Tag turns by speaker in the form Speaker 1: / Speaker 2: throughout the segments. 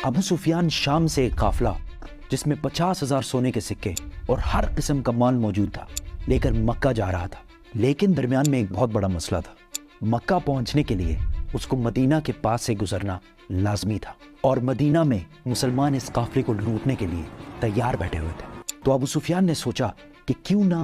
Speaker 1: ابو سفیان شام سے ایک قافلہ جس میں 50,000 سونے کے سکے اور ہر قسم کا مال موجود تھا لے کر مکہ جا رہا تھا، لیکن درمیان میں ایک بہت بڑا مسئلہ تھا۔ مکہ پہنچنے کے لیے اس کو مدینہ کے پاس سے گزرنا لازمی تھا، اور مدینہ میں مسلمان اس قافلے کو لوٹنے کے لیے تیار بیٹھے ہوئے تھے۔ تو ابو سفیان نے سوچا کہ کیوں نہ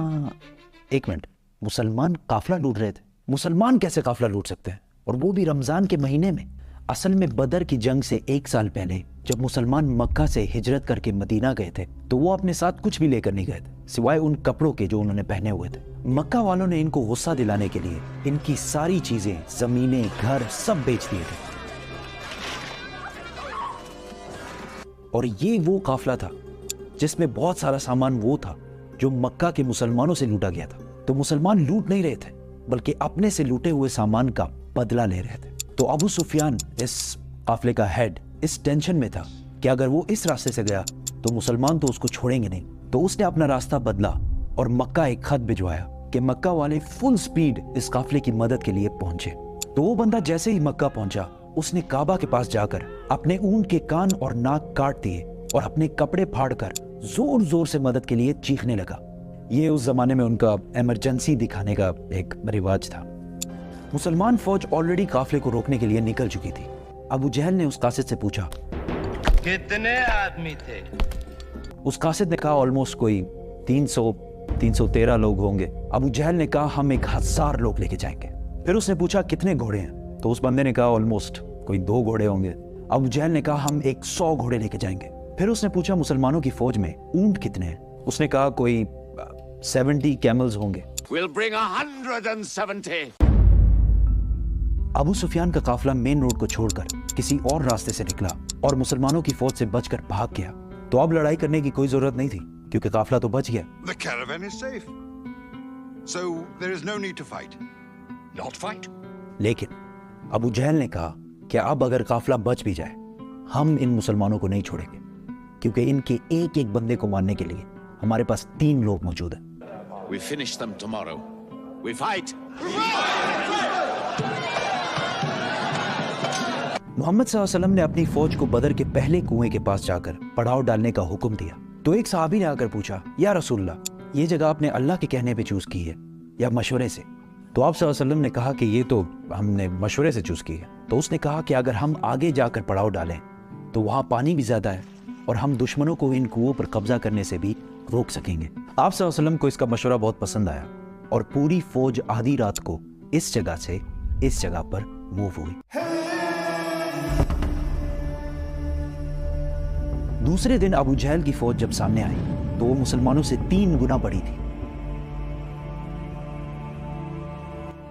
Speaker 1: ایک منٹ، مسلمان قافلہ لوٹ رہے تھے، مسلمان کیسے قافلہ لوٹ سکتے ہیں، اور وہ بھی رمضان کے مہینے میں؟ اصل میں بدر کی جنگ سے 1 سال پہلے جب مسلمان مکہ سے ہجرت کر کے مدینہ گئے تھے تو وہ اپنے ساتھ کچھ بھی لے کر نہیں گئے تھے سوائے ان کپڑوں کے جو انہوں نے پہنے ہوئے تھے۔ مکہ والوں نے ان کو غصہ دلانے کے لیے ان کی ساری چیزیں، زمینیں، گھر سب بیچ دیے تھے، اور یہ وہ قافلہ تھا جس میں بہت سارا سامان وہ تھا جو مکہ کے مسلمانوں سے لوٹا گیا تھا۔ تو مسلمان لوٹ نہیں رہے تھے بلکہ اپنے سے لوٹے ہوئے سامان کا بدلہ لے رہے تھے۔ تو ابو سفیان اس قافلے کا ہیڈ اس ٹینشن میں تھا کہ اگر وہ اس راستے سے گیا تو مسلمان تو اس کو چھوڑیں گے نہیں، تو اس نے اپنا راستہ بدلا اور مکہ ایک خط بھجوایا کہ مکہ والے فل سپیڈ اس قافلے کی مدد کے لیے پہنچے۔ تو وہ بندہ جیسے ہی مکہ پہنچا اس نے کعبہ کے پاس جا کر اپنے اونٹ کے کان اور ناک کاٹ دیے اور اپنے کپڑے پھاڑ کر زور زور سے مدد کے لیے چیخنے لگا۔ یہ اس زمانے میں ان کا ایمرجنسی دکھانے کا ایک رواج تھا۔ مسلمان فوج آلریڈی قافلے کو روکنے کے لیے نکل چکی تھی۔ ابو جہل نے اس قاصد سے پوچھا
Speaker 2: کتنے آدمی تھے؟
Speaker 1: اس قاصد نے کہا آلموسٹ کوئی 313 لوگ ہوں گے۔ ابو جہل نے کہا ہم 1000 لوگ لے کے جائیں گے۔ پھر اس نے پوچھا کتنے گھوڑے ہیں؟ تو اس بندے نے کہا آلموسٹ کوئی 2 گھوڑے ہوں گے۔ ابو جہل نے کہا ہم 100 گھوڑے لے کے جائیں گے۔ پھر اس نے پوچھا مسلمانوں کی فوج میں اونٹ کتنے ہیں؟ اس نے کہا کوئی 70 کیملز ہوں گے۔
Speaker 3: We'll bring 170.
Speaker 1: ابو سفیان کا قافلہ مین روڈ کو چھوڑ کر کسی اور راستے سے نکلا اور مسلمانوں کی فوج سے بچ کر بھاگ گیا۔ تو اب لڑائی کرنے کی کوئی ضرورت نہیں تھی کیونکہ قافلہ تو بچ گیا۔
Speaker 4: The caravan is safe. So there is no need to fight.
Speaker 3: Not fight.
Speaker 1: لیکن ابو جہل نے کہا کہ اب اگر قافلہ بچ بھی جائے ہم ان مسلمانوں کو نہیں چھوڑیں گے، کیونکہ ان کے ایک ایک بندے کو مارنے کے لیے ہمارے پاس 3 لوگ موجود ہیں۔
Speaker 3: We finish them tomorrow. We fight.
Speaker 1: محمد صلی اللہ علیہ وسلم نے اپنی فوج کو بدر کے پہلے کنویں کے پاس جا کر پڑاؤ ڈالنے کا حکم دیا۔ تو ایک صحابی نے آ کر پوچھا یا رسول اللہ، یہ جگہ آپ نے اللہ کے کہنے پہ چوز کی ہے یا مشورے سے؟ تو آپ صلی اللہ علیہ وسلم نے کہا کہ یہ تو ہم نے مشورے سے چوز کی ہے۔ تو اس نے کہا کہ اگر ہم آگے جا کر پڑاؤ ڈالیں تو وہاں پانی بھی زیادہ ہے اور ہم دشمنوں کو ان کنووں پر قبضہ کرنے سے بھی روک سکیں گے۔ آپ صلی اللہ علیہ وسلم کو اس کا مشورہ بہت پسند آیا اور پوری فوج آدھی رات کو اس جگہ سے اس جگہ پر موو ہوئی۔ دوسرے دن ابو جہل کی فوج جب سامنے آئی تو وہ مسلمانوں سے 3 گنا بڑی تھی۔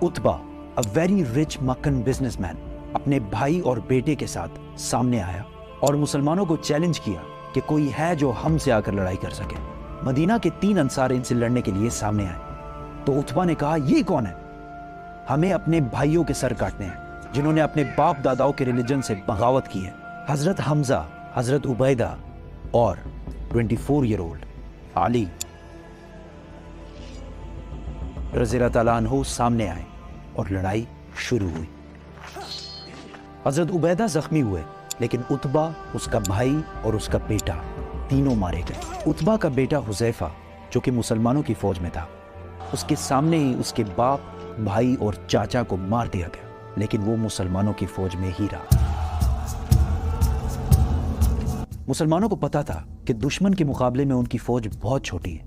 Speaker 1: عتبہ a very rich Meccan businessman اپنے بھائی اور بیٹے کے ساتھ سامنے آیا اور مسلمانوں کو چیلنج کیا کہ کوئی ہے جو ہم سے آ کر لڑائی کر سکے۔ مدینہ کے 3 انصار ان سے لڑنے کے لیے سامنے آئے تو عتبہ نے کہا یہ کون ہے؟ ہمیں اپنے بھائیوں کے سر کاٹنے ہیں جنہوں نے اپنے باپ داداؤں کے ریلیجن سے بغاوت کی ہے۔ حضرت حمزہ، حضرت عبیدہ اور 24 ایئر اولڈ علی رضی اللہ تعالیٰ عنہ سامنے آئے اور لڑائی شروع ہوئی۔ حضرت عبیدہ زخمی ہوئے لیکن عتبہ، اس کا بھائی اور اس کا بیٹا تینوں مارے گئے۔ عتبہ کا بیٹا حذیفہ جو کہ مسلمانوں کی فوج میں تھا، اس کے سامنے ہی اس کے باپ، بھائی اور چاچا کو مار دیا گیا، لیکن وہ مسلمانوں کی فوج میں ہی رہا۔ مسلمانوں کو پتا تھا کہ دشمن کے مقابلے میں ان کی فوج بہت چھوٹی ہے،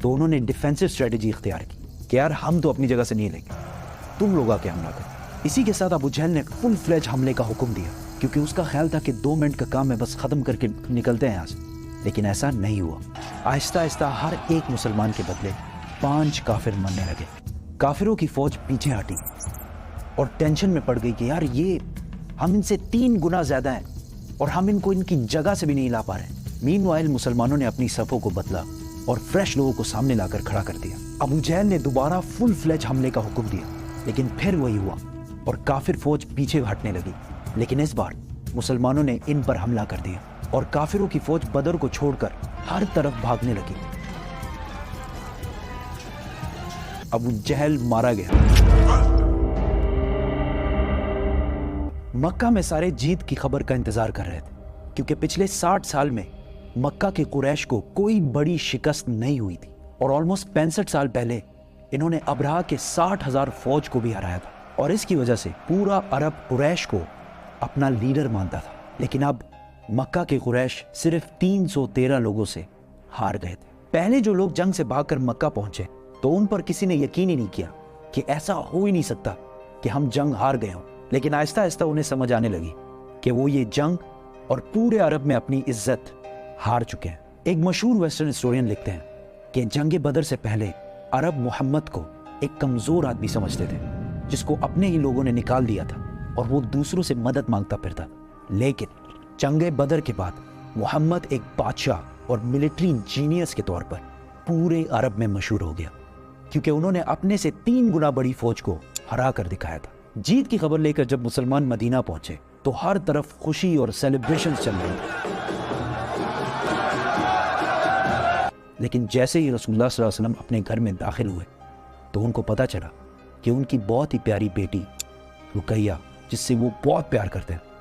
Speaker 1: تو انہوں نے ڈیفینسو اسٹریٹجی اختیار کی کہ یار ہم تو اپنی جگہ سے نہیں لیں گے، تم لوگ آ کے حملہ کرو۔ اسی کے ساتھ ابو جہل نے فل فلیج حملے کا حکم دیا کیونکہ اس کا خیال تھا کہ 2 منٹ کا کام ہے، بس ختم کر کے نکلتے ہیں یہاں سے، لیکن ایسا نہیں ہوا۔ آہستہ آہستہ ہر ایک مسلمان کے بدلے 5 کافر مرنے لگے۔ کافروں کی فوج پیچھے ہٹی اور ٹینشن میں پڑ گئی کہ یار یہ ہم ان سے 3 گنا زیادہ ہیں اور ہم ان کو ان کی جگہ سے بھی نہیں لا پا رہے۔ مین وائل مسلمانوں نے اپنی صفوں کو بدلا اور فریش لوگوں کو سامنے لا کر کھڑا کر دیا۔ ابو جہل نے دوبارہ فل فلیج حملے کا حکم دیا لیکن پھر وہی ہوا اور کافر فوج پیچھے ہٹنے لگی، لیکن اس بار مسلمانوں نے ان پر حملہ کر دیا اور کافروں کی فوج بدر کو چھوڑ کر ہر طرف بھاگنے لگی۔ ابو جہل مارا گیا۔ مکہ میں سارے جیت کی خبر کا انتظار کر رہے تھے کیونکہ پچھلے 60 سال میں مکہ کے قریش کو کوئی بڑی شکست نہیں ہوئی تھی اور آلموسٹ 65 سال پہلے انہوں نے ابرہہ کے 60,000 فوج کو بھی ہرایا تھا اور اس کی وجہ سے پورا عرب قریش کو اپنا لیڈر مانتا تھا. لیکن اب مکہ کے قریش صرف 313 لوگوں سے ہار گئے تھے. پہلے جو لوگ جنگ سے بھاگ کر مکہ پہنچے تو ان پر کسی نے یقین ہی نہیں کیا کہ ایسا ہو ہی نہیں سکتا کہ ہم جنگ ہار گئے ہوں. لیکن آہستہ آہستہ انہیں سمجھ آنے لگی کہ وہ یہ جنگ اور پورے عرب میں اپنی عزت ہار چکے ہیں. ایک مشہور ویسٹرن ہسٹورین لکھتے ہیں کہ جنگ بدر سے پہلے عرب محمد کو ایک کمزور آدمی سمجھتے تھے جس کو اپنے ہی لوگوں نے نکال دیا تھا اور وہ دوسروں سے مدد مانگتا پھرتا. لیکن جنگ بدر کے بعد محمد ایک بادشاہ اور ملٹری جینیس کے طور پر پورے عرب میں مشہور ہو گیا کیونکہ انہوں نے اپنے سے 3 گنا بڑی فوج کو ہرا کر دکھایا تھا. جیت کی خبر لے کر جب مسلمان مدینہ پہنچے تو ہر طرف خوشی اور سیلیبریشن چل رہی تھی. لیکن جیسے ہی رسول اللہ صلی اللہ علیہ وسلم اپنے گھر میں داخل ہوئے تو ان کو پتا چلا کہ ان کی بہت ہی پیاری بیٹی رقیہ جس سے وہ بہت پیار کرتے ہیں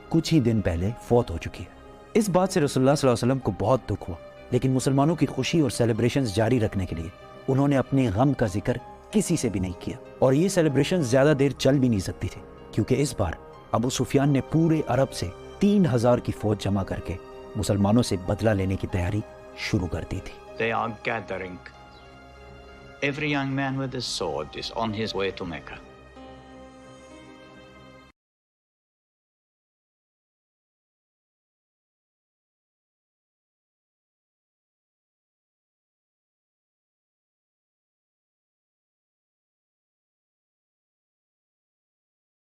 Speaker 1: کچھ ہی دن پہلے فوت ہو چکی ہے. اس بات سے رسول اللہ صلی اللہ علیہ وسلم کو بہت دکھ ہوا لیکن مسلمانوں کی خوشی اور سیلیبریشنز جاری رکھنے کے لیے انہوں نے اپنے غم کا ذکر کسی سے بھی نہیں کیا اور یہ سیلیبریشن زیادہ دیر چل بھی نہیں سکتی تھی کیونکہ اس بار ابو سفیان نے پورے عرب سے 3,000 کی فوج جمع کر کے مسلمانوں سے بدلہ لینے کی تیاری شروع کر دی تھی.
Speaker 5: They are gathering. Every young man with a sword is on his way to Mecca.